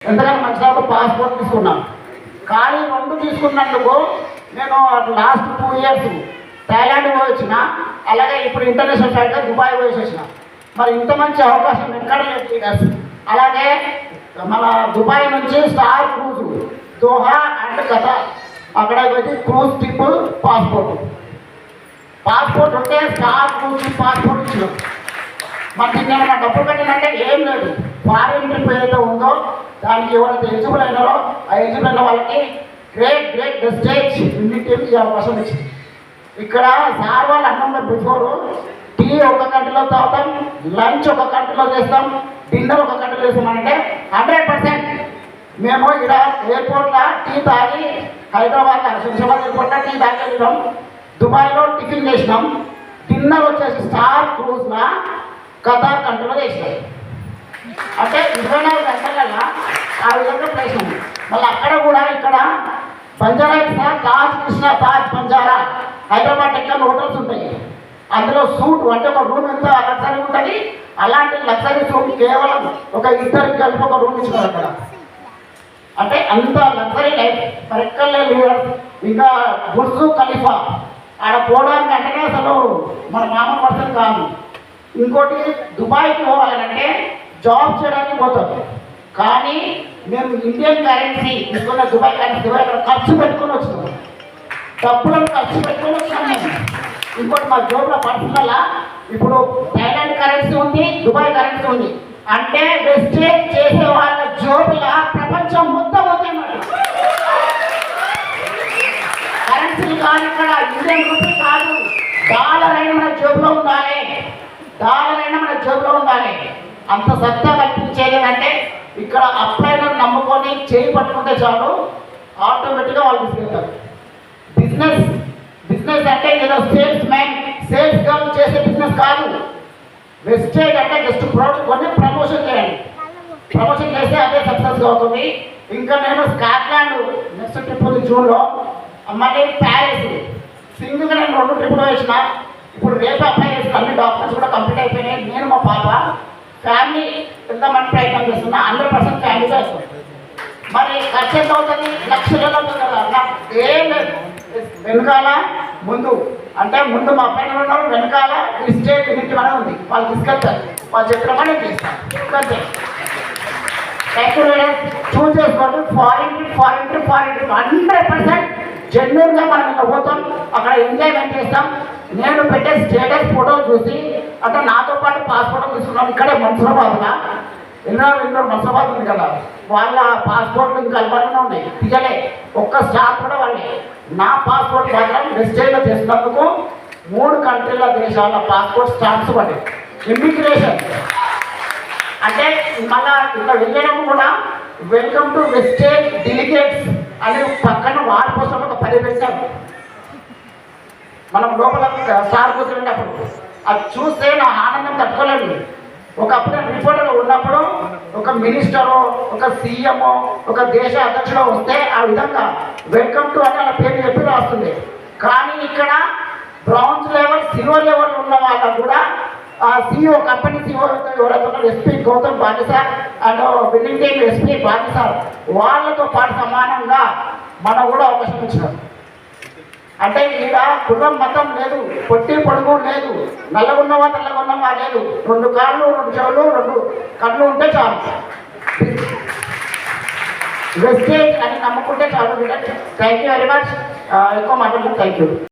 ఎంతకన్నా మంచిగా పాస్పోర్ట్ తీసుకున్నాను. కానీ 2 తీసుకున్నందుకు నేను లాస్ట్ 2 ఇయర్స్ థాయిలాండ్ పోయి వచ్చిన, అలాగే ఇప్పుడు ఇంటర్నేషనల్ ఫ్లైట్లో దుబాయ్ పోయి వచ్చిన. మరి ఇంత మంచి అవకాశం ఎక్కడ లేదు. అలాగే మన దుబాయ్ నుంచి star cruise Doha and Qatar అక్కడ వచ్చి క్రూజ్ ట్రిప్ పాస్పోర్ట్ ఉంటే స్టార్ క్రూజ్ పాస్పోర్ట్ ఇచ్చినాం. మరి నేను నా డబ్బులు కట్టినంటే ఏం లేదు. ఫారిన్ ట్రిప్ ఏదైతే ఉందో దానికి ఎవరైతే ఎలిజిబుల్ అయినారో ఆ ఎలిజిబుల్ అయిన వాళ్ళకి గ్రేట్ వెస్టేజ్ ఇండియన్ ఈ అవకాశం ఇచ్చింది. ఇక్కడ సార్ వాళ్ళు అన్నంలో బిఫోర్ టీ 1 గంటలో తాగుతాం, లంచ్ 1 గంటలో చేస్తాం, డిన్నర్ 1 గంటలో చేస్తామంటే 100% మేము ఇక్కడ ఎయిర్పోర్ట్లో టీ తాగి హైదరాబాద్లో శంషాబాద్ ఎయిర్పోర్ట్లో టీ తాగి వెళ్ళినాం. దుబాయ్లో టిఫిన్ చేసినాం. డిన్నర్ వచ్చేసి స్టార్ క్రూజ్లో ఖతార్ కంట్రీలో చేసినాం. అంటే 24 గంటలలో ఆ విధంగా ప్లేస్ ఉంది. మళ్ళీ అక్కడ కూడా ఇక్కడ బంజారా తాజ్ కృష్ణ తాజ్ బంజారా హైదరాబాద్ ఎక్కడ హోటల్స్ ఉంటాయి. అందులో సూట్ అంటే ఒక రూమ్ ఎంత లగ్జరీ ఉంటుంది. అలాంటి లగ్జరీ సూట్ కేవలం ఒక ఇద్దరికి కలిపి ఒక రూమ్ ఇచ్చినారు అక్కడ. అంటే అంత లగ్జరీ లైఫ్ మరి ఎక్కడ లేదు. ఇంకా బుర్జు ఖలీఫా ఆడ పోవడానికి అంటేనే అసలు మన మామూలు పర్సన్ కాదు. ఇంకోటి దుబాయ్కి పోవాలంటే జాబ్ చేయడానికి పోతాం. కానీ మేము ఇండియన్ కరెన్సీ తీసుకున్న దుబాయ్ కరెన్సీ అక్కడ ఖర్చు పెట్టుకొని వచ్చినాం. డబ్బులను ఖర్చు పెట్టుకొని వచ్చినాం మేము. ఇంకోటి మా జోబులో పర్సనల్ ఇప్పుడు థాయిలాండ్ కరెన్సీ ఉంది, దుబాయ్ కరెన్సీ ఉంది. అంటే వెస్టేజ్ చేసే వాళ్ళ జోబుల ప్రపంచం మొత్తం అవుతాయి. కరెన్సీ కాదు ఇక్కడ ఇండియన్ రూపీ కాదు, డాలర్ అయినా మన జోబులో ఉండాలి. అంత సత్తా కల్పించేది అంటే ఇక్కడ అప్లైనర్ నమ్ముకొని చేయి పట్టుకుంటే చాలు ఆటోమేటిక్గా వాళ్ళు తీసుకెళ్తారు. బిజినెస్ అంటే ఏదో సేల్స్ గర్ల్ చేసే బిజినెస్ కాదు. వెస్టేజ్ అంటే జస్ట్ ప్రోడక్ట్ కొని ప్రమోషన్ చేయండి. ప్రమోషన్ చేస్తే అదే సక్సెస్ అవుతుంది. ఇంకా నేను స్కాట్లాండ్ నెక్స్ట్ ట్రిప్ ఉంది జూన్లో, మళ్ళీ ప్యారిస్ సింగిల్గా నేను 2 ట్రిప్పులు వేసిన. ఇప్పుడు రేపు అప్లై చేసిన అన్ని డాక్యుమెంట్స్ కూడా కంప్లీట్ అయిపోయినాయి. నేను మా పాప ఫ్యామిలీ వెళ్దామని ప్రయత్నం చేస్తున్నా. 100% ఫ్యామిలీతో వస్తుంది. మరి ఖర్చు ఎంత అవుతుంది? లక్షలలో అవుతుంది కదా. నాకు ఏం లేదు. వెనకాల ముందు అంటే ముందు మా పైన ఉన్నారు, వెనకాల స్టేట్ ఇంటి మన ఉంది. వాళ్ళు తీసుకెళ్తారు, వాళ్ళు చెప్పిన పని చేస్తారు. చూస్ చేసుకోండి. ఫారిన్ ట్రిప్ 100% జెన్యూన్గా మనం ఇంకా పోతాం, అక్కడ ఎంజాయ్మెంట్ చేస్తాం. నేను పెట్టే స్టేటస్ ఫోటోలు చూసి అంటే నాతో పాటు పాస్పోర్ట్ తీసుకున్నాం. ఇక్కడే మన్సూరాబాద్లో మన్సూరాబాద్ ఉంది కదా, వాళ్ళ పాస్పోర్ట్లు ఇంకా అల్వానే ఉన్నాయి, తీయలే ఒక్క స్టాఫ్ కూడా వాళ్ళే. నా పాస్పోర్ట్ మాత్రం వెస్టేజ్లో చేసినందుకు 3 కంట్రీల దేశాల పాస్పోర్ట్ స్టాంప్స్ పడ్డాయి. ఇమిగ్రేషన్ అంటే మళ్ళా ఇక్కడ వెళ్ళడం కూడా వెల్కమ్ టు వెస్టేజ్ డెలిగేట్స్ అని పక్కన వారి కోసం ఒక 10 పెట్టాము. మనం లోపల సార్ కూర్చున్నప్పుడు అది చూస్తే నా ఆనందం తట్టుకోలేదు. ఒకప్పుడు రిపోర్టర్లో ఉన్నప్పుడు ఒక మినిస్టరో ఒక సీఎంఓ ఒక దేశ అధ్యక్షుడు వస్తే ఆ విధంగా వెల్కమ్ టు అని అలా పేరు చెప్పి రాస్తుంది. కానీ ఇక్కడ బ్రౌన్స్ లెవెల్ సిల్వర్ లెవెల్ ఉన్న వాళ్ళకు కూడా CEO కంపెనీ CEO ఎవరైతే SP Gautam Bali sir and building team SP Bali sir వాళ్ళతో పాటు సమానంగా మనం కూడా అవకాశం ఇచ్చినాం. అంటే ఈడ కులం మతం లేదు, పొట్టి పొడుగు లేదు, నల్లగున్నవా తెల్లగున్నవా లేదు. 2 కాళ్ళు 2 చెవులు 2 కళ్ళు ఉంటే చాలు. వెస్టేజ్ అని నమ్ముకుంటే చాలు. Thank you very much. ఎక్కువ మాట్లాడుతుంది. Thank you.